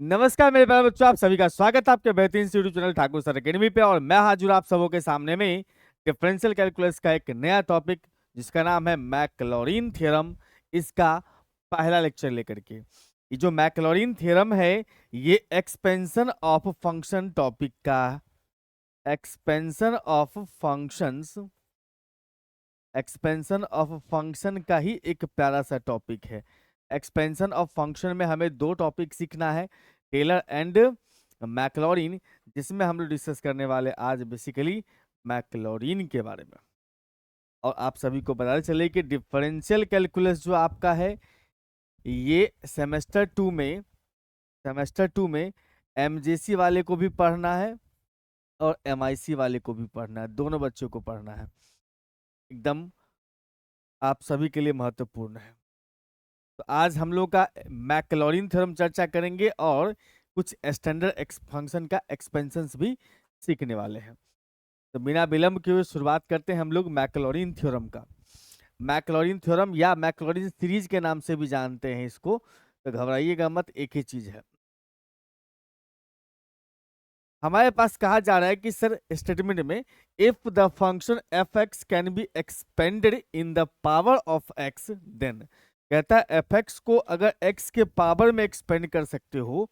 नमस्कार मेरे प्यारे बच्चों, आप सभी का स्वागत है आपके बेहतरीन YouTube channel Thakur sir academy पे। और मैं हाजिर आप सबों के सामने में डिफरेंशियल कैलकुलस का एक नया टॉपिक जिसका नाम है मैक्लॉरिन थ्योरम। इसका पहला लेक्चर लेकर के ये जो मैक्लॉरिन थ्योरम है ये एक्सपेंशन ऑफ फंक्शन टॉपिक का expansion of functions expansion of function का ही एक प्यारा सा टॉपिक है। एक्सपेंशन ऑफ फंक्शन में हमें दो टॉपिक सीखना है, टेलर एंड मैक्लॉरिन, जिसमें हम लोग डिस्कस करने वाले आज बेसिकली मैक्लॉरिन के बारे में। और आप सभी को पता चले कि डिफरेंशियल कैलकुलस जो आपका है ये सेमेस्टर 2 में एमजेसी वाले को भी पढ़ना है और एमआईसी वाले को भी पढ़ना है, दोनों बच्चों को पढ़ना है। एकदम आप सभी के लिए महत्वपूर्ण है। तो आज हम लोग का मैक्लॉरिन थ्योरम चर्चा करेंगे और कुछ स्टैंडर्ड फंक्शन का एक्सपेंशंस भी सीखने वाले हैं। तो बिना विलंब के हुए शुरुआत करते हैं हम लोग मैक्लॉरिन थ्योरम का। मैक्लॉरिन थ्योरम या मैक्लॉरिन सीरीज के नाम से भी जानते हैं इसको, तो घबराइएगा मत, एक ही चीज है। हमारे पास कहा जा रहा है कि सर स्टेटमेंट में if the function f x can be expanded in the power of x, then कहता है एफ एक्स को अगर एक्स के पावर में एक्सपेंड कर सकते हो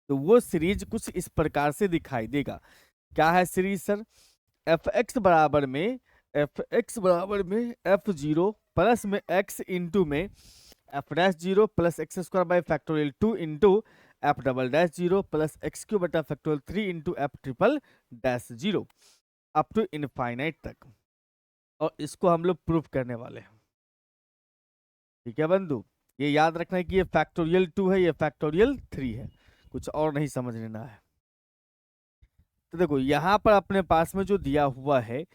तो वो सीरीज कुछ इस प्रकार से दिखाई देगा। क्या है सीरीज सर? एफ एक्स बराबर में एफ जीरो प्लस में एक्स इंटू में F dash zero plus X square by factorial 2 into F double dash zero plus X cube बटा factorial 3 into F triple dash zero up to infinite तक। और इसको हम लोग प्रूफ करने वाले हैं। ठीक है बंधु, ये याद रखना है कि ये फैक्टोरियल 2 है, ये फैक्टोरियल 3 है, कुछ और नहीं समझ लेना है। तो देखो यहाँ पर अपने पास में जो दिया हुआ है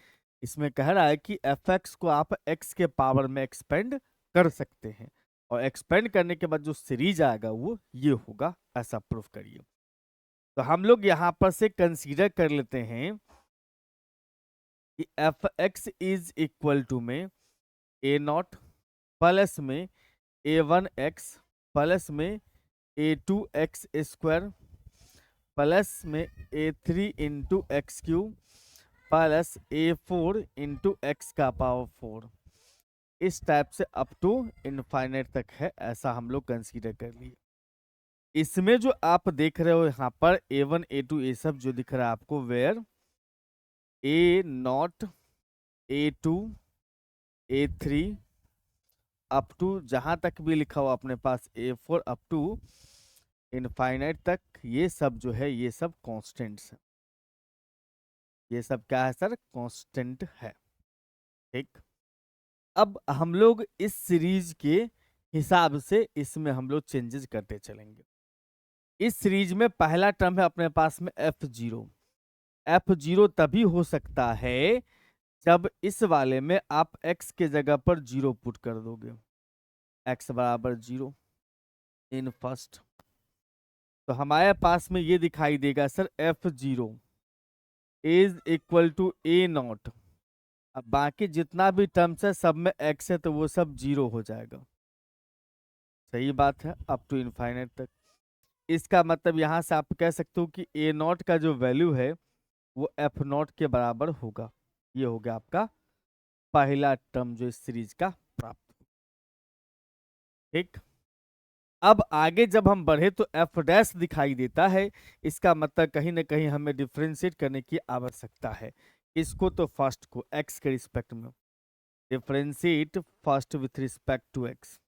इसमें कह रहा है कि एफ एक्स को आप एक्स के पावर में एक्सपेंड कर सकते हैं और एक्सपेंड करने के बाद जो सीरीज आएगा वो ये होगा, ऐसा प्रूफ करिए। तो हम लोग यहाँ पर से कंसीडर कर लेते हैं कि F x is equal to में ए नॉट प्लस में ए वन एक्स प्लस में A two X square plus में A three into X cube plus A four into X का पावर 4। इस टाइप से अप टू इनफाइनाइट तक है, ऐसा हम लोग कंसीडर कर लिए। इसमें जो आप देख रहे हो यहाँ पर ए वन ए टू ये सब जो दिख रहा है आपको, where a naught a two a three up to जहां तक भी लिखा हुआ अपने पास a four up to infinite तक, ये सब जो है ये सब कॉन्स्टेंट्स है। ये सब क्या है सर? कांस्टेंट है। ठीक, अब हम लोग इस सीरीज के हिसाब से इसमें हम लोग चेंजेस करते चलेंगे। इस सीरीज में पहला टर्म है अपने पास में एफ जीरो। एफ जीरो तभी हो सकता है जब इस वाले में आप x के जगह पर जीरो पुट कर दोगे, x बराबर जीरो इन फर्स्ट। तो हमारे पास में ये दिखाई देगा sir f zero is equal to a naught. अब बाकी जितना भी टर्म्स है सब में x है तो वो सब जीरो हो जाएगा। सही बात है, अप टू इनफाइनाइट तक। इसका मतलब यहां से आप कह सकते हो कि ए नॉट का जो वैल्यू है वो एफ नॉट के बराबर होगा। ये हो गया आपका पहला टर्म जो इस सीरीज का प्राप्त। ठीक, अब आगे जब हम बढ़े तो एफ डैश दिखाई देता है। इसका मतलब कहीं ना कहीं हमें डिफ्रेंशिएट करने की आवश्यकता है। इसको तो फर्स्ट को एक्स के रिस्पेक्ट में differentiate first with respect to x.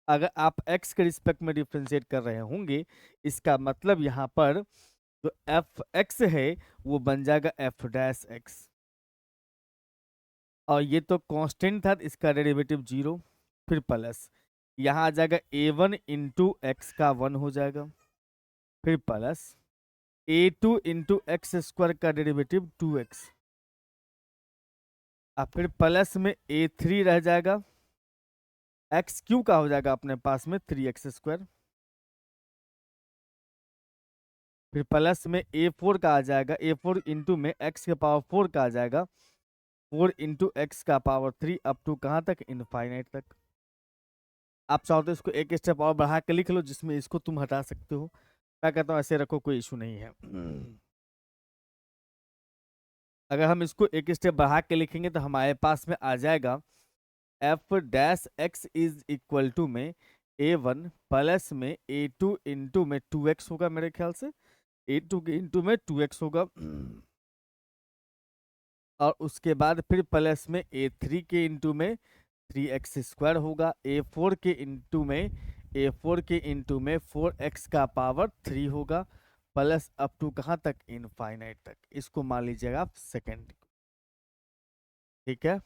अगर आप x के रिस्पेक्ट में डिफ्रेंशिएट कर रहे होंगे इसका मतलब यहाँ पर जो एफ एक्स है वो बन जाएगा एफ डैश एक्स। और ये तो कांस्टेंट था, इसका डेरिवेटिव जीरो, फिर प्लस यहाँ आ जाएगा ए वन इंटू एक्स का 1 हो जाएगा, फिर प्लस ए टू इंटू एक्स स्क्वायर का डेरिवेटिव 2x, और फिर प्लस में ए थ्री रह जाएगा, एक्स क्यू का हो जाएगा अपने पास में 3x स्क्वायर, फिर प्लस में ए फोर का आ जाएगा, ए फोर इंटू में एक्स के पावर 4 का आ जाएगा, 4 इंटू एक्स का पावर 3 अप टू कहाँ तक? इनफाइनाइट तक। आप चाहो तो इसको एक स्टेप और बढ़ा के लिख लो जिसमें इसको तुम हटा सकते हो। मैं कहता हूँ ऐसे रखो, कोई इशू नहीं है। अगर हम इसको एक स्टेप बढ़ा के लिखेंगे तो हमारे पास में आ जाएगा f dash x is equal to में A1 प्लस में A2 इंटू में 2x होगा, मेरे ख्याल से A2 के इंटू में 2x होगा, और उसके बाद फिर प्लस में A3 के इंटू में 3x स्क्वायर होगा, A4 के इंटू में 4x का पावर 3 होगा, प्लस अप टू कहाँ तक, इनफाइनाइट तक। इसको मान लीजिएगा आप सेकेंड, ठीक है।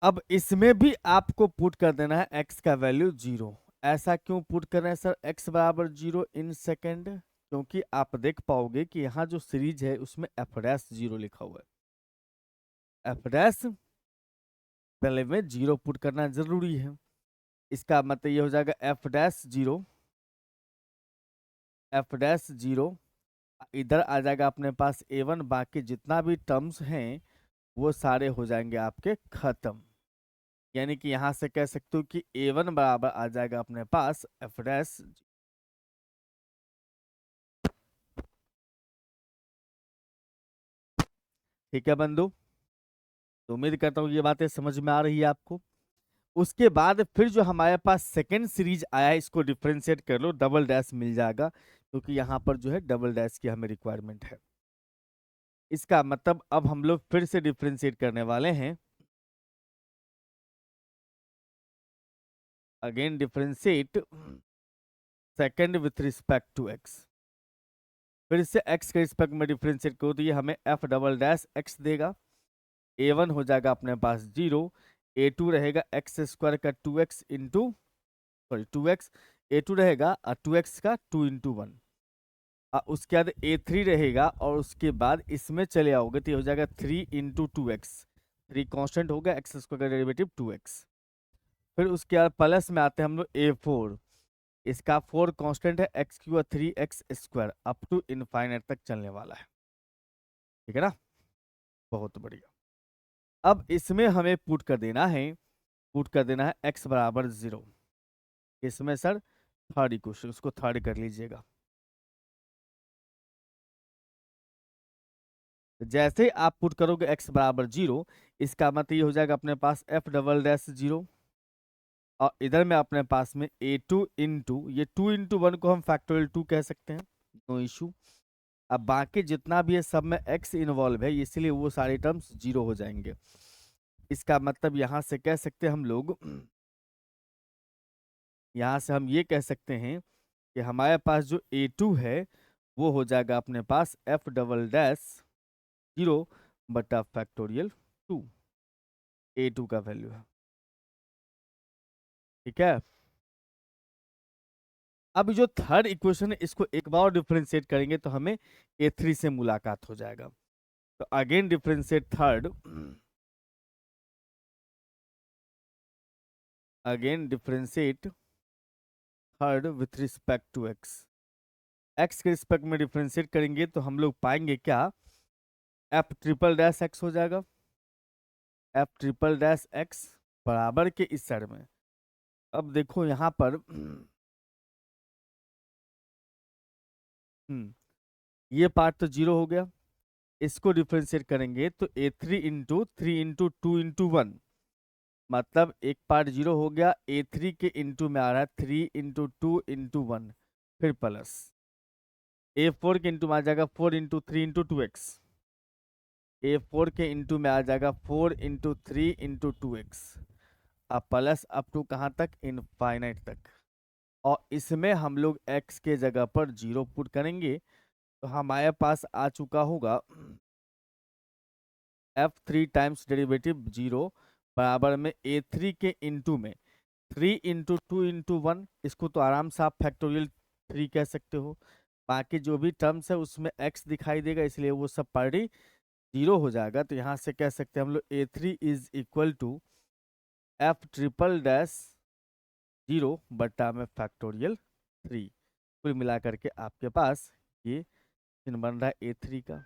अब इसमें भी आपको पुट कर देना है x का वैल्यू 0। ऐसा क्यों पुट कर रहे हैं सर x बराबर 0 इन सेकेंड? क्योंकि आप देख पाओगे कि यहाँ जो सीरीज है उसमें f डैश 0 लिखा हुआ है। f डैश पहले में 0 पुट करना जरूरी है। इसका मतलब ये हो जाएगा f डैश 0, f डैश 0 इधर आ जाएगा अपने पास A1, बाकी जितना भी टर्म्स हैं वो सारे हो जाएंगे आपके खत्म। यानी कि यहां से कह सकते हो कि A1 बराबर आ जाएगा अपने पास f डैश। ठीक है बंधु, तो उम्मीद करता हूँ ये बातें समझ में आ रही है आपको। उसके बाद फिर जो हमारे पास सेकेंड सीरीज आया है, इसको डिफ्रेंशिएट कर लो, डबल डैश मिल जाएगा, क्योंकि यहाँ पर जो है डबल डैश की हमें रिक्वायरमेंट है। इसका मतलब अब हम लोग फिर से डिफ्रेंशिएट करने वाले हैं। Again differentiate second with respect to x. फिर से x के रिस्पेक्ट में डिफ्रेंशिएट करो तो ये हमें f डबल डैश x देगा। A1 हो जाएगा अपने पास 0, A2 रहेगा एक्स स्क्वायर का 2x into, sorry 2x, A2 रहेगा 2x का 2 इंटू 1, उसके बाद A3 रहेगा, और उसके बाद इसमें चले आओगे तो ये हो जाएगा 3 इंटू 2x, 3 कॉन्स्टेंट होगा, एक्स स्क्वायर का डेरिवेटिव 2x। फिर उसके बाद प्लस में आते हैं हम लोग A4, इसका 4 कांस्टेंट है, x cube 3x square up to infinite तक चलने वाला है। ठीक है ना, बहुत बढ़िया। अब इसमें हमें पुट कर देना है, पुट कर देना है x बराबर 0। इसमें सर थर्ड इक्वेशन, उसको थर्ड कर लीजिएगा। जैसे ही आप पुट करोगे x बराबर 0, इसका मतलब ये हो जाएगा अपने पास f डबल डैश 0, और इधर में अपने पास में A2 इंटू, ये 2 इंटू 1 को हम फैक्टोरियल 2 कह सकते हैं, नो इशू। अब बाकी जितना भी है सब में x इन्वॉल्व है, इसलिए वो सारे टर्म्स 0 हो जाएंगे। इसका मतलब यहां से कह सकते हैं हम लोग, यहां से हम ये कह सकते हैं कि हमारे पास जो A2 है वो हो जाएगा अपने पास f डबल डैश 0 बटा फैक्टोरियल 2, A2 का वैल्यू है। ठीक है। अब जो थर्ड इक्वेशन है इसको एक बार डिफरेंशिएट करेंगे तो हमें A3 से मुलाकात हो जाएगा। तो again differentiate third, again differentiate third with respect to x. X के रिस्पेक्ट में डिफरेंशिएट करेंगे तो हम लोग पाएंगे क्या, एफ ट्रिपल डैश एक्स हो जाएगा, एफ ट्रिपल डैश एक्स बराबर के इस साइड में। अब देखो यहाँ पर ये पार्ट तो 0 हो गया, इसको डिफरेंशिएट करेंगे तो A3 इंटू 3 इंटू 2 इंटू 1, मतलब एक पार्ट 0 हो गया, A3 के इंटू में आ रहा है 3 इंटू 2 इंटू 1, फिर प्लस A4 के इंटू में आ जाएगा 4 इंटू 3 इंटू 2x, A4 के इंटू में आ जाएगा 4 इंटू 3 इंटू 2x, अब प्लस अप टू कहाँ तक, इनफाइनाइट तक। और इसमें हम लोग x के जगह पर 0 पुट करेंगे तो हमारे पास आ चुका होगा f3 टाइम्स डेरिवेटिव 0 बराबर में A3 के इंटू में 3 इंटू 2 इंटू 1, इसको तो आराम से आप फैक्टोरियल 3 कह सकते हो। बाकी जो भी टर्म्स है उसमें x दिखाई देगा, इसलिए वो सब पार्टी 0 हो जाएगा। तो यहाँ से कह सकते हैं हम लोग A3 is equal to f triple dash 0 बट्टा में फैक्टोरियल 3। कुल मिला करके आपके पास ये चिन्ह बन रहा है A3 का,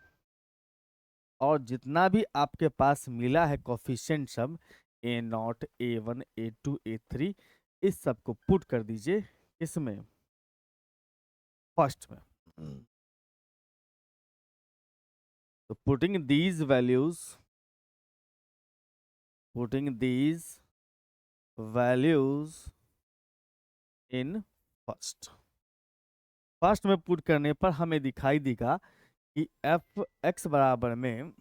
और जितना भी आपके पास मिला है कोफिशिएंट सब A0 A1 A2 A3, इस सब को पुट कर दीजिए इसमें। फर्स्ट में। तो putting these values in first में पुट करने पर हमें दिखाई देगा कि एफ एक्स बराबर में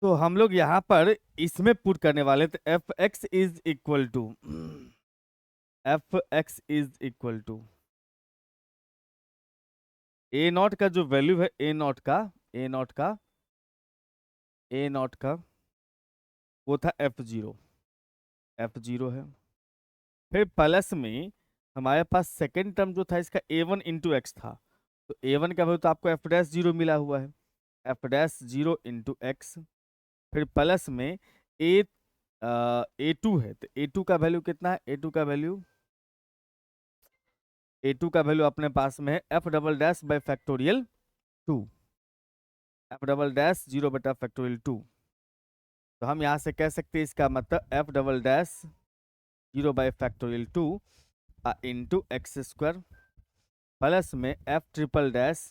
तो हम लोग यहाँ पर इसमें पुट करने वाले तो f x is equal to a naught का जो वैल्यू है ए नॉट का वो था एफ जीरो है। फिर प्लस में हमारे पास सेकेंड टर्म जो था इसका ए वन इंटू एक्स था, तो ए वन का वैल्यू तो आपको एफ डैश जीरो मिला हुआ है, F dash zero into x. फिर प्लस में ए ए टू है, तो ए टू का वैल्यू कितना है, ए टू का वैल्यू अपने पास में है F double dash by factorial two, F double dash zero बटा फैक्टोरियल टू। तो हम यहाँ से कह सकते हैं इसका मतलब F double dash zero by factorial two into x square plus में एफ ट्रिपल डैश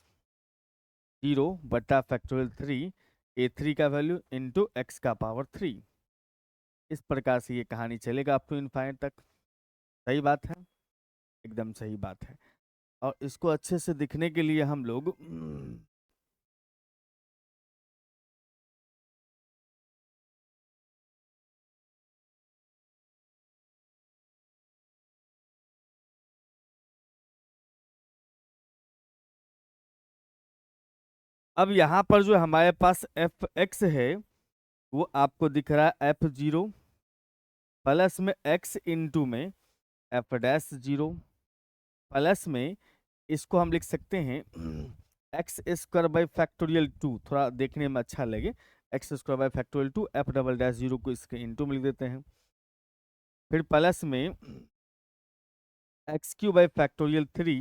जीरो बटा फैक्टोरियल थ्री, ए थ्री का वैल्यू इंटू एक्स का पावर थ्री। इस प्रकार से ये कहानी चलेगा अप टू इनफाइनाइट तक। सही बात है, एकदम सही बात है। और इसको अच्छे से दिखने के लिए हम लोग अब यहाँ पर जो हमारे पास एफ एक्स है वो आपको दिख रहा है एफ जीरो प्लस में एक्स इंटू में एफ डैश जीरो प्लस में इसको हम लिख सकते हैं x square by factorial two, थोड़ा देखने में अच्छा लगे, x square by factorial two F double dash zero को इसके इंटू में लिख देते हैं। फिर प्लस में X cube by factorial three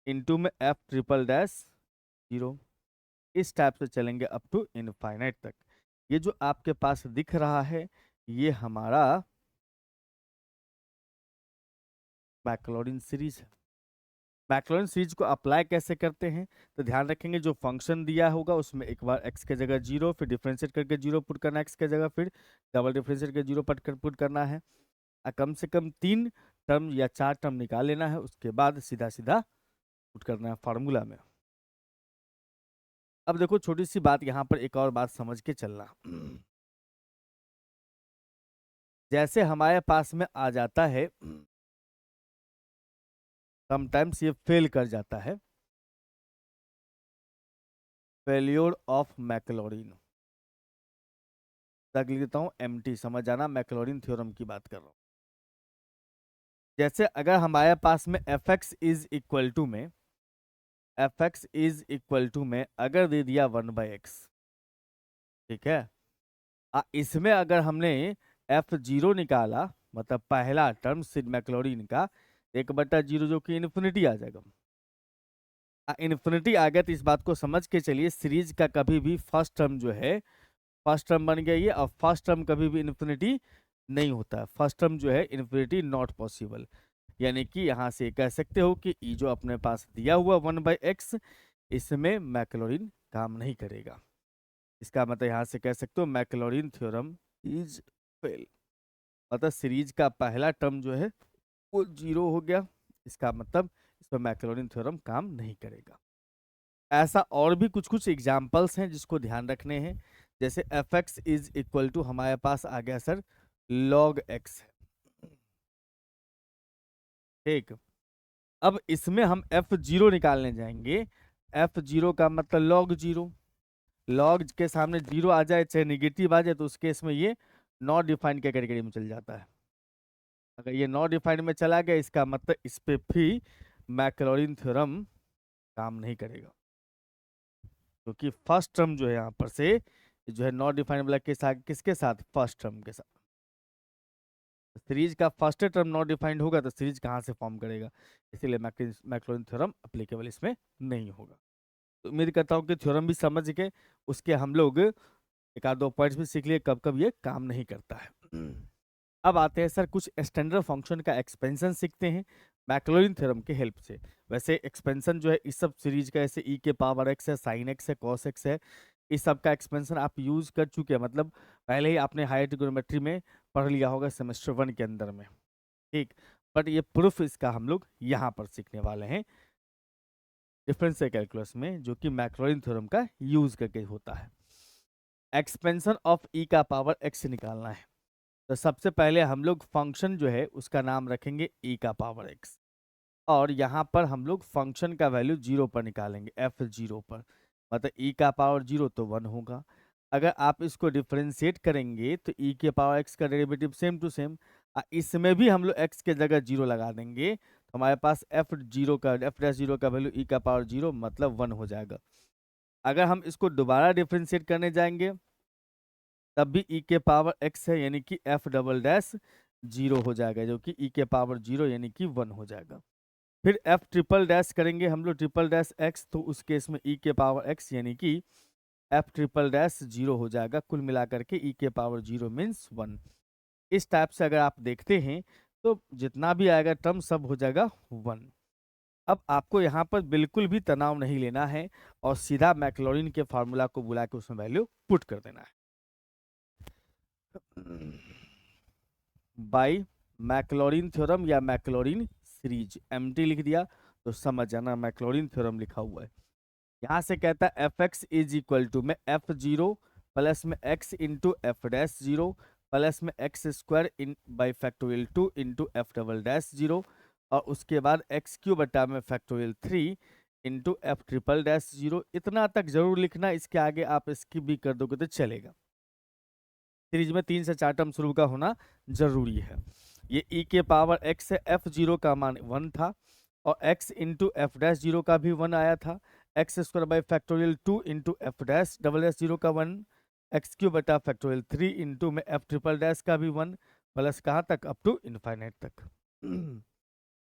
into में एफ ट्रिपल डैश जीरो। इस टाइप से चलेंगे अप टू इनफाइनाइट तक। ये जो आपके पास दिख रहा है ये हमारा मैक्लॉरिन सीरीज है। मैक्लॉरिन सीरीज को अप्लाई कैसे करते हैं, तो ध्यान रखेंगे जो फंक्शन दिया होगा उसमें एक बार एक्स के जगह जीरो, फिर डिफ्रेंशिएट करके जीरो पुट करना है एक्स के जगह, फिर डबल डिफ्रेंशिएट करके जीरो पुट करना है। कम से कम 3 टर्म या 4 टर्म निकाल लेना है, उसके बाद सीधा सीधा पुट करना है फार्मूला में। अब देखो छोटी सी बात, यहाँ पर एक और बात समझ के चलना। जैसे हमारे पास में आ जाता है, समटाइम्स ये फेल कर जाता है, फेल्योर ऑफ मैक्लॉरिन, लिख देता हूँ एमटी, समझ जाना मैक्लॉरिन थ्योरम की बात कर रहा हूँ। जैसे अगर हमारे पास में f x is equal to में अगर दे दिया 1/x, ठीक है, इसमें अगर हमने एफ जीरो निकाला, मतलब पहला टर्म सिड मैक्लॉरिन का 1/0 जो कि इन्फिनिटी आ जाएगा। इन्फिनिटी आ गया तो इस बात को समझ के चलिए सीरीज का कभी भी फर्स्ट टर्म जो है फर्स्ट टर्म बन गया ये, और फर्स्ट टर्म कभी भी इन्फिनिटी नहीं होता है, फर्स्ट टर्म जो है इन्फिनिटी नॉट पॉसिबल। यानी कि यहाँ से कह सकते हो कि ई जो अपने पास दिया हुआ 1/x इसमें मैक्लॉरिन काम नहीं करेगा। इसका मतलब यहाँ से कह सकते हो मैक्लॉरिन थ्योरम इज फेल, मतलब सीरीज का पहला टर्म जो है वो जीरो हो गया, इसका मतलब इस पर मैक्लॉरिन थ्योरम काम नहीं करेगा। ऐसा और भी कुछ कुछ एग्जाम्पल्स हैं जिसको ध्यान रखने हैं। जैसे f x is equal to हमारे पास आ गया सर लॉग एक्स है, ठीक। अब इसमें हम f0 निकालने जाएंगे। f0 का मतलब लॉग जीरो। लॉग के सामने जीरो आ जाए चाहे निगेटिव आ जाए तो उस केस में ये नॉट डिफाइंड के कैटेगरी में चल जाता है। अगर ये नॉट डिफाइंड में चला गया इसका मतलब इस पे भी मैक्लॉरिन थ्योरम काम नहीं करेगा, क्योंकि फर्स्ट टर्म जो है यहाँ पर से जो है नॉट डिफाइंड वाला के साथ किसके साथ, फर्स्ट टर्म के साथ। सीरीज का फर्स्ट टर्म नॉट डिफाइंड होगा तो सीरीज कहाँ से फॉर्म करेगा, इसीलिए मैक्लॉरिन थ्योरम अप्लीकेबल इसमें नहीं होगा। तो उम्मीद करता हूँ कि थ्योरम भी समझ के उसके हम लोग एक आध दो पॉइंट्स भी सीख लिए कब कब ये काम नहीं करता है। अब आते हैं सर कुछ स्टैंडर्ड फंक्शन का एक्सपेंशन सीखते हैं मैक्लॉरिन थ्योरम के हेल्प से। वैसे एक्सपेंशन जो है इस सब सीरीज का, ऐसे ई के पावर एक्स है, साइन एक्स है, कॉस एक्स है, इस सब का एक्सपेंशन आप यूज कर चुके हैं, मतलब पहले ही आपने हायर ट्रिग्नोमेट्री में पढ़ लिया होगा सेमेस्टर 1 के अंदर में, ठीक। बट ये प्रूफ इसका हम लोग यहाँ पर सीखने वाले हैं डिफरेंशियल कैलकुलस में, जो कि मैक्लॉरिन थ्योरम का यूज करके होता है। एक्सपेंशन ऑफ ई का पावर एक्स निकालना है, तो सबसे पहले हम लोग फंक्शन जो है उसका नाम रखेंगे ई का पावर एक्स, और यहाँ पर हम लोग फंक्शन का वैल्यू 0 पर निकालेंगे, f0 पर, मतलब ई का पावर 0 तो 1 होगा। अगर आप इसको डिफरेंशिएट करेंगे तो ई के पावर एक्स का डेरिवेटिव सेम टू सेम, इसमें भी हम लोग एक्स के जगह 0 लगा देंगे तो हमारे पास f0 का वैल्यू ई का पावर 0 मतलब 1 हो जाएगा। अगर हम इसको दोबारा डिफरेंशिएट करने जाएंगे तब भी ई के पावर एक्स है, यानी कि f डबल डैश 0 हो जाएगा, जो कि ई के पावर 0 यानी कि 1 हो जाएगा। फिर f ट्रिपल डैश करेंगे हम लोग ट्रिपल डैश x, तो उस केस में e के पावर x यानी कि f ट्रिपल डैश 0 हो जाएगा। कुल मिलाकर के e के पावर 0 मीन्स 1। इस टाइप से अगर आप देखते हैं तो जितना भी आएगा टर्म सब हो जाएगा 1। अब आपको यहाँ पर बिल्कुल भी तनाव नहीं लेना है और सीधा मैक्लॉरिन के फार्मूला को बुला के उसमें वैल्यू पुट कर देना है। बाई मैक्लॉरिन थ्योरम या मैक्लॉरिन सीरीज, एमटी लिख दिया तो समझ जाना मैक्लॉरिन थ्योरम लिखा हुआ है। यहाँ से कहता है F x is equal to में f0 प्लस में x into F dash 0 plus में एक्स स्क्वायर इन by factorial 2 into F double dash 0, और उसके बाद एक्स क्यू बटा में factorial 3 into F triple dash 0। इतना तक जरूर लिखना, इसके आगे आप स्किप भी कर दोगे तो चलेगा। सीरीज में 3 से 4 टर्म शुरू का होना जरूरी है। ये e के पावर x है, f0 का मान 1 था और x इंटू एफ डैश 0 का भी 1 आया था, x square by factorial 2 into F dash double dash 0 का 1, एक्स क्यू बटा फैक्टोरियल 3 इंटू में एफ ट्रिपल डैश का भी 1, प्लस कहाँ तक, अप टू इनफाइनाइट तक।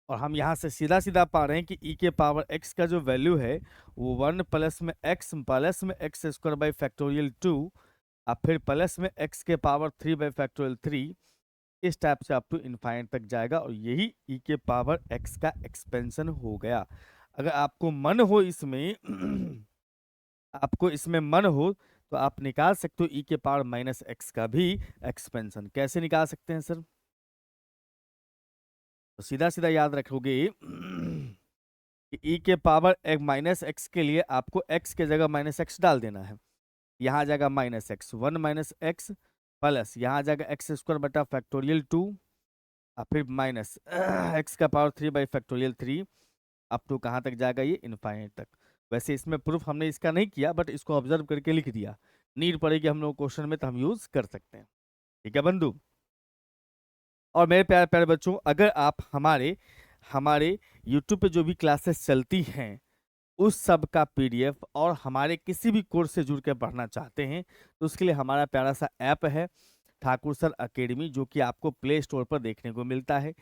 और हम यहाँ से सीधा सीधा पा रहे हैं कि e के पावर x का जो वैल्यू है वो 1 प्लस में x स्क्वायर बाई फैक्टोरियल 2 और फिर प्लस में x के पावर 3 बाई फैक्टोरियल 3, इस टाइप से अप टू इनफाइनाइट तक जाएगा, और यही e के पावर x का एक्सपेंशन हो गया। अगर आपको मन हो इसमें आपको इसमें मन हो तो आप निकाल सकते हो e के पावर माइनस एक्स का भी एक्सपेंशन। कैसे निकाल सकते हैं सर, तो सीधा सीधा याद रखोगे कि e के पावर माइनस एक्स के लिए आपको x के जगह माइनस एक्स डाल देना है। यहाँ आ जाएगा minus x, 1 minus x plus यहाँ आ जाएगा एक्स स्क्वायर बटा फैक्टोरियल 2 और फिर माइनस एक्स का power 3 by factorial 3 up to कहाँ तक जाएगा, ये इनफाइनाइट तक। वैसे इसमें प्रूफ हमने इसका नहीं किया बट इसको ऑब्जर्व करके लिख दिया, नीड पड़ेगी हम लोग क्वेश्चन में तो हम यूज कर सकते हैं। ठीक है बंधु। और मेरे प्यारे प्यारे बच्चों, अगर आप हमारे हमारे यूट्यूब पे जो भी क्लासेस चलती हैं उस सब का पीडीएफ और हमारे किसी भी कोर्स से जुड़ के पढ़ना चाहते हैं तो उसके लिए हमारा प्यारा सा ऐप है ठाकुर सर एकेडमी, जो कि आपको प्ले स्टोर पर देखने को मिलता है।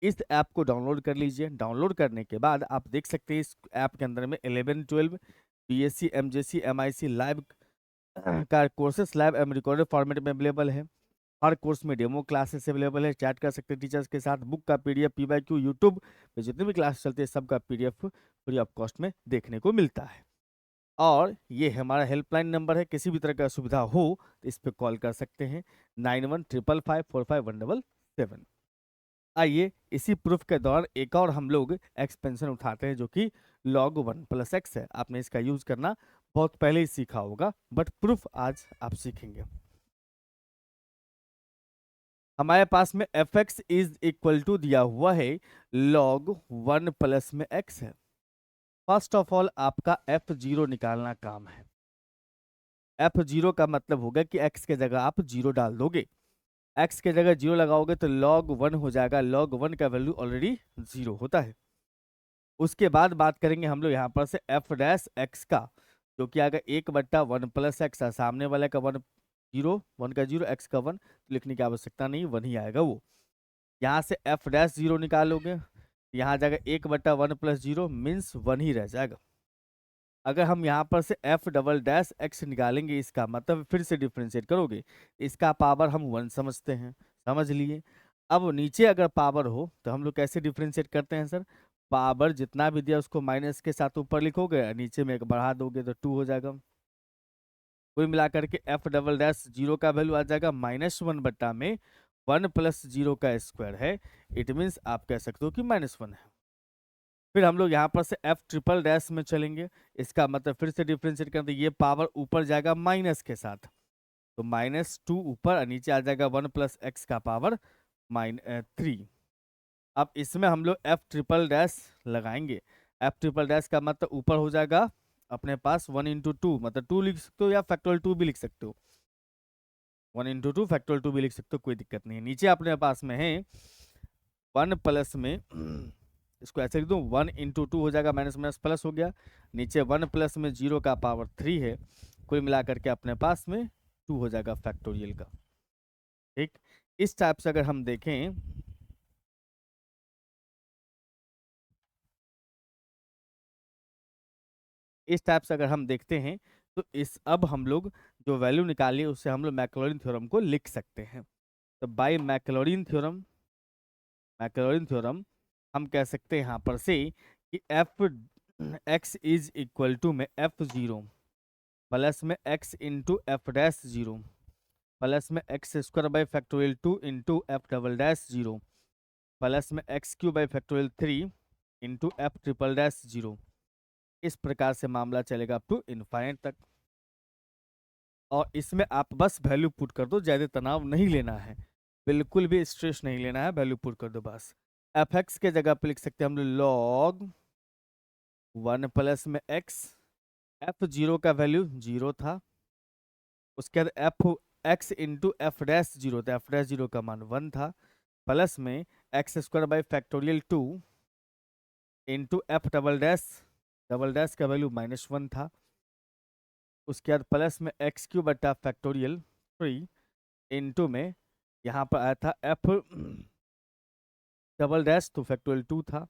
इस ऐप को डाउनलोड कर लीजिए। डाउनलोड करने के बाद आप देख सकते हैं इस ऐप के अंदर में 11 12 बीएससी एमजेसी एमआईसी लाइव का courses live and recorded format में अवेलेबल है। हर कोर्स में डेमो क्लासेस अवेलेबल है, चैट कर सकते हैं टीचर्स के साथ। बुक का पीडीएफ पीवाईक्यू यूट्यूब पे जितने भी क्लास चलते हैं सबका पीडीएफ फ्री ऑफ कॉस्ट में देखने को मिलता है। और ये हमारा हेल्पलाइन नंबर है, किसी भी तरह का सुविधा हो तो इस पर कॉल कर सकते हैं 9155545177। आइए इसी प्रूफ के दौरान एक और हम लोग एक्सपेंशन उठाते हैं जो कि log 1 प्लस एक्स है। आपने इसका यूज करना बहुत पहले ही सीखा होगा, बट प्रूफ आज आप सीखेंगे। हमारे पास में f x is equal to दिया हुआ है log 1 प्लस में एक्स है। फर्स्ट ऑफ ऑल आपका f0 निकालना काम है। f0 का मतलब होगा कि x के जगह आप 0 डाल दोगे। x के जगह 0 लगाओगे तो log 1 हो जाएगा। log 1 का वैल्यू ऑलरेडी 0 होता है। उसके बाद बात करेंगे हम लोग यहाँ पर से f डैश x का, जो कि आएगा 1/1 प्लस एक्स। सामने वाले का 1 0, 1 का 0, x का 1, तो लिखने की आवश्यकता नहीं, 1 ही आएगा वो। यहाँ से f डैश 0 निकालोगे, यहाँ जाएगा 1/1 प्लस 0 मीन्स 1 ही रह जाएगा। अगर हम यहाँ पर से f डबल डैश एक्स निकालेंगे, इसका मतलब फिर से डिफ्रेंशिएट करोगे, इसका पावर हम 1 समझते हैं, समझ लिए। अब नीचे अगर पावर हो तो हम लोग कैसे डिफ्रेंशिएट करते हैं सर? पावर जितना भी दिया उसको माइनस के साथ ऊपर लिखोगे, नीचे में एक बढ़ा दोगे तो 2 हो जाएगा। कुल मिलाकर के f डबल डैश 0 का वैल्यू आ जाएगा -1 बट्टा में 1 प्लस 0 का स्क्वायर है। इट मीन्स आप कह सकते हो कि -1 है। फिर हम लोग यहाँ पर से f ट्रिपल डैश में चलेंगे, इसका मतलब फिर से डिफ्रेंशिएट करते, ये पावर ऊपर जाएगा माइनस के साथ, तो -2 ऊपर और नीचे आ जाएगा 1 प्लस एक्स का पावर -3। अब इसमें हम लोग f ट्रिपल डैश लगाएंगे। f ट्रिपल डैश का मतलब ऊपर हो जाएगा अपने पास 1 इंटू 2, मतलब 2 लिख सकते हो या फैक्टोरियल 2 भी लिख सकते हो। 1 इंटू 2 फैक्टोरियल 2 भी लिख सकते हो, कोई दिक्कत नहीं है। नीचे अपने पास में है 1 प्लस में इसको ऐसे लिख दूँ, 1 इंटू 2 हो जाएगा, माइनस माइनस प्लस हो गया। नीचे 1 प्लस में 0 का पावर 3 है। कुल मिलाकर के अपने पास में 2 हो जाएगा फैक्टोरियल का। ठीक, इस टाइप से अगर हम देखें, इस टाइप से अगर हम देखते हैं तो इस अब हम लोग जो वैल्यू निकालिए उससे हम लोग मैक्लॉरिन थ्योरम को लिख सकते हैं। तो बाय मैक्लॉरिन थ्योरम हम कह सकते हैं यहाँ पर से कि F x is equal to में f0 प्लस में x into F dash 0 plus में X square by factorial 2 into F double dash 0 plus में X cube by factorial 3 into F triple dash 0। इस प्रकार से मामला चलेगा अप टू इनफाइनाइट तक। और इसमें आप बस वैल्यू पुट कर दो, ज़्यादा तनाव नहीं लेना है, बिल्कुल भी स्ट्रेस नहीं लेना है, वैल्यू पुट कर दो बस। एफ एक्स के जगह पे लिख सकते हैं हम लोग log 1 प्लस में एक्स, f0 का वैल्यू 0 था, उसके बाद F x into F dash 0 था, एफ डैश 0 का मान 1 था, प्लस में X square by factorial 2 into F double dash का वैल्यू -1 था। उसके बाद प्लस में एक्स क्यू बटा फैक्टोरियल 3 इंटू में यहाँ पर आया था एफ डबल डैश, तो फैक्टोरियल 2 था।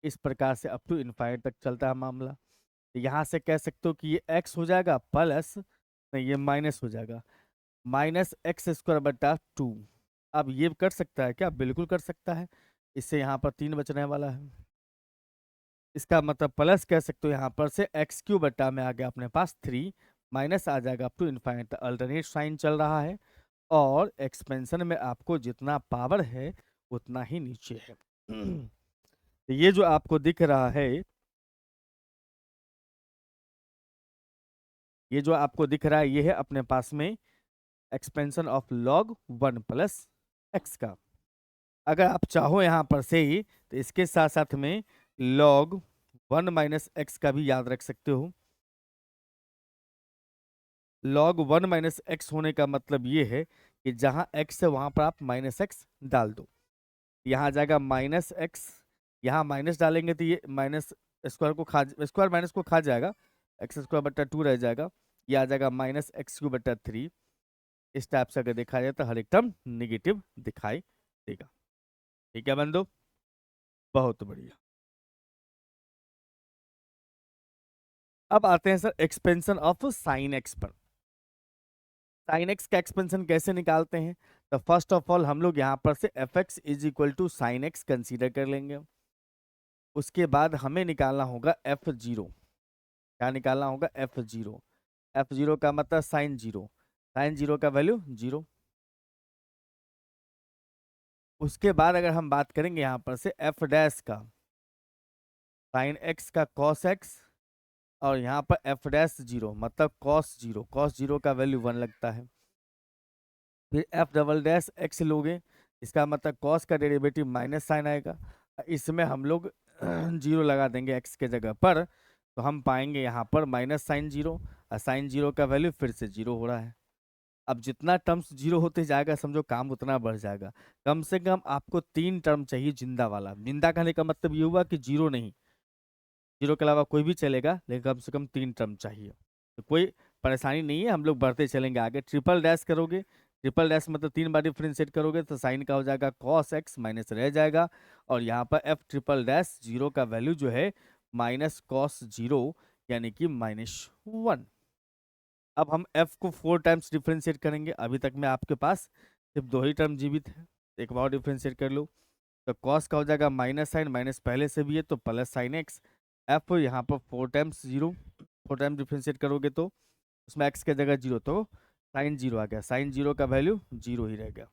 इस प्रकार से अप टू इनफाइनाइट तक चलता है मामला। यहाँ से कह सकते हो कि ये x हो जाएगा प्लस, नहीं ये माइनस हो जाएगा, -x² बटा 2। अब ये कर सकता है क्या? बिल्कुल कर सकता है। इससे यहाँ पर 3 बचने वाला है, इसका मतलब प्लस कह सकते हो यहाँ पर से x³ बटा में आ गया अपने पास 3, माइनस आ जाएगा up to infinite. Alternate sign चल रहा है और एक्सपेंशन में आपको जितना पावर है उतना ही नीचे है। ये जो आपको दिख रहा है, ये जो आपको दिख रहा है ये है अपने पास में expansion of log 1 plus x का। अगर आप चाहो यहाँ पर से ही तो इसके साथ साथ में log 1 माइनस एक्स का भी याद रख सकते हो। log 1 माइनस एक्स होने का मतलब ये है कि जहाँ x है वहाँ पर आप -x डाल दो, यहाँ आ जाएगा -x, यहाँ माइनस डालेंगे तो ये माइनस स्क्वायर माइनस को खा जाएगा, x² बटा 2 रह जाएगा, ये आ जाएगा -x³ बटा 3। इस टाइप से अगर देखा जाए तो हर एक टर्म निगेटिव दिखाई देगा। ठीक है बंदो, बहुत बढ़िया। अब आते हैं sir expansion of sine x पर। साइन एक्स का एक्सपेंशन कैसे निकालते हैं? तो फर्स्ट ऑफ ऑल हम लोग यहाँ पर से f x is equal to sine x consider कर लेंगे। उसके बाद हमें निकालना होगा f0। क्या निकालना होगा? f0। f0 का मतलब साइन 0 का वैल्यू 0। उसके बाद अगर हम बात करेंगे यहाँ पर से एफ डैश का, साइन एक्स का कॉस एक्स, और यहाँ पर एफ डैश जीरो मतलब कॉस जीरो, कॉस जीरो का वैल्यू 1 लगता है। फिर एफ डबल डैश एक्स लोगे, इसका मतलब कॉस का डेरिवेटिव माइनस साइन आएगा, इसमें हम लोग जीरो लगा देंगे एक्स के जगह पर, तो हम पाएंगे यहाँ पर माइनस साइन जीरो, और साइन जीरो का वैल्यू फिर से जीरो हो रहा है। अब जितना टर्म्स जीरो होते जाएगा समझो काम उतना बढ़ जाएगा। कम से कम आपको 3 टर्म चाहिए जिंदा वाला। जिंदा कहने का मतलब ये हुआ कि जीरो नहीं, जीरो के अलावा कोई भी चलेगा, लेकिन कम से कम 3 टर्म चाहिए। तो कोई परेशानी नहीं है, हम लोग बढ़ते चलेंगे आगे। ट्रिपल डैश करोगे, ट्रिपल डैश मतलब 3 बार डिफ्रेंशिएट करोगे तो साइन का हो जाएगा कॉस एक्स, माइनस रह जाएगा, और यहाँ पर एफ ट्रिपल डैश जीरो का वैल्यू जो है माइनस कॉस जीरो, यानी कि -1। अब हम f को 4 टाइम्स डिफ्रेंशिएट करेंगे। अभी तक में आपके पास सिर्फ 2 ही टर्म जीवित है, एक बार डिफ्रेंशिएट कर लो, तो कॉस का हो जाएगा माइनस साइन, माइनस पहले से भी है तो प्लस साइन एक्स। एफ यहाँ पर 4 टाइम्स जीरो, 4 टाइम्स डिफ्रेंशिएट करोगे तो उसमें एक्स के जगह जीरो, तो साइन जीरो आ गया, साइन जीरो का वैल्यू जीरो ही रह गया।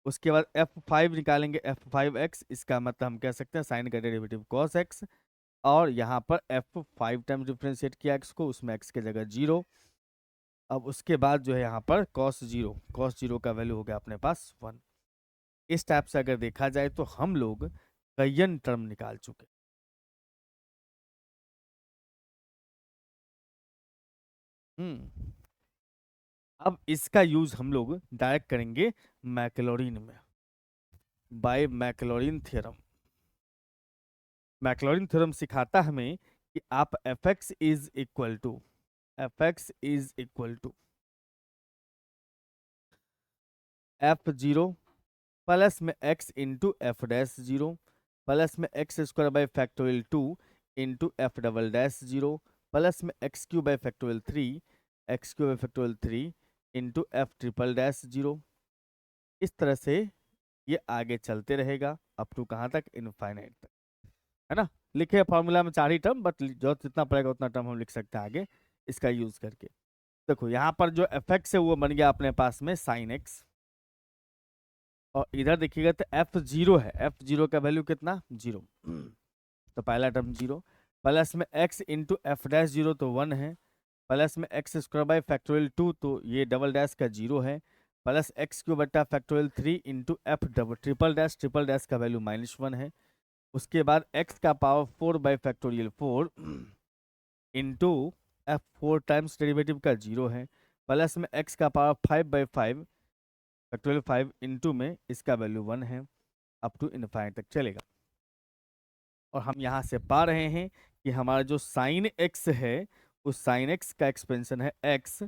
उसके बाद f5 निकालेंगे, f5x, इसका मतलब हम कह सकते हैं साइन का डेरिवेटिव कॉस एक्स, और यहाँ पर f5 टाइम्स डिफ्रेंशिएट किया एक्स को, उसमें एक्स के जगह जीरो। अब उसके बाद जो है यहाँ पर कॉस जीरो, कॉस जीरो का वैल्यू हो गया अपने पास 1। इस टाइप से अगर देखा जाए तो हम लोग कईयन टर्म निकाल चुके। अब इसका यूज हम लोग डायरेक्ट करेंगे मैक्लॉरिन में, by Maclaurin theorem. Maclaurin theorem सिखाता हमें कि आप fx is equal to, fx is equal to f0 plus में x into F dash zero, plus में X square by factorial 2 into F double dash zero, plus में X cube by factorial 3, X cube by factorial 3 into F triple dash zero. इस तरह से ये आगे चलते रहेगा अप टू कहाँ तक, इनफाइनाइट तक, है ना। लिखे फॉर्मूला में 4 ही टर्म, बट जो जितना पड़ेगा उतना टर्म हम लिख सकते हैं आगे इसका यूज करके। देखो यहाँ पर जो एफ एक्स है वो बन गया अपने पास में साइन एक्स, और इधर देखिएगा तो f0 है, f0 का वैल्यू कितना, जीरो, तो पहला टर्म जीरो, प्लस में x into F dash zero तो 1 है, प्लस में एक्स स्क्वायर बाई फैक्टोरियल 2 तो ये डबल डैश का जीरो है, प्लस एक्स क्यू बट्टा factorial 3 into F double triple dash का वैल्यू -1 है। उसके बाद x का power 4 by factorial 4 into F 4 times derivative का जीरो है, प्लस में x का पावर 5/5 फैक्टोरियल 5 इंटू में इसका वैल्यू 1 है, अप टू इनफाइनाइट तक चलेगा। और हम यहाँ से पा रहे हैं कि हमारा जो साइन एक्स है उस साइन एक्स का एक्सपेंशन है एक्स,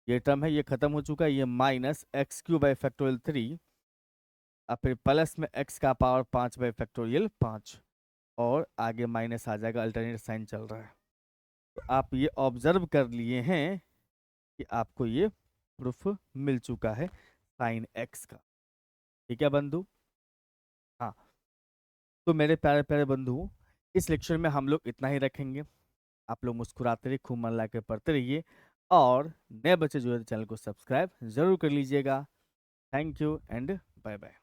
ये टर्म है ये खत्म हो चुका है, ये minus x cube by factorial 3, और फिर प्लस में एक्स का पावर 5 बाई फैक्टोरियल 5, और आगे माइनस आ जाएगा, अल्टरनेट साइन चल रहा है। तो आप ये ऑब्जर्व कर लिए हैं कि आपको ये प्रूफ मिल चुका है साइन एक्स का। ठीक है बंधु, हाँ। तो मेरे प्यारे प्यारे बंधु, इस लेक्चर में हम लोग इतना ही रखेंगे। आप लोग मुस्कुराते रहिए, खूब मन लगा के पढ़ते रहिए, और नए बच्चे जो है चैनल को सब्सक्राइब जरूर कर लीजिएगा। Thank you and bye bye.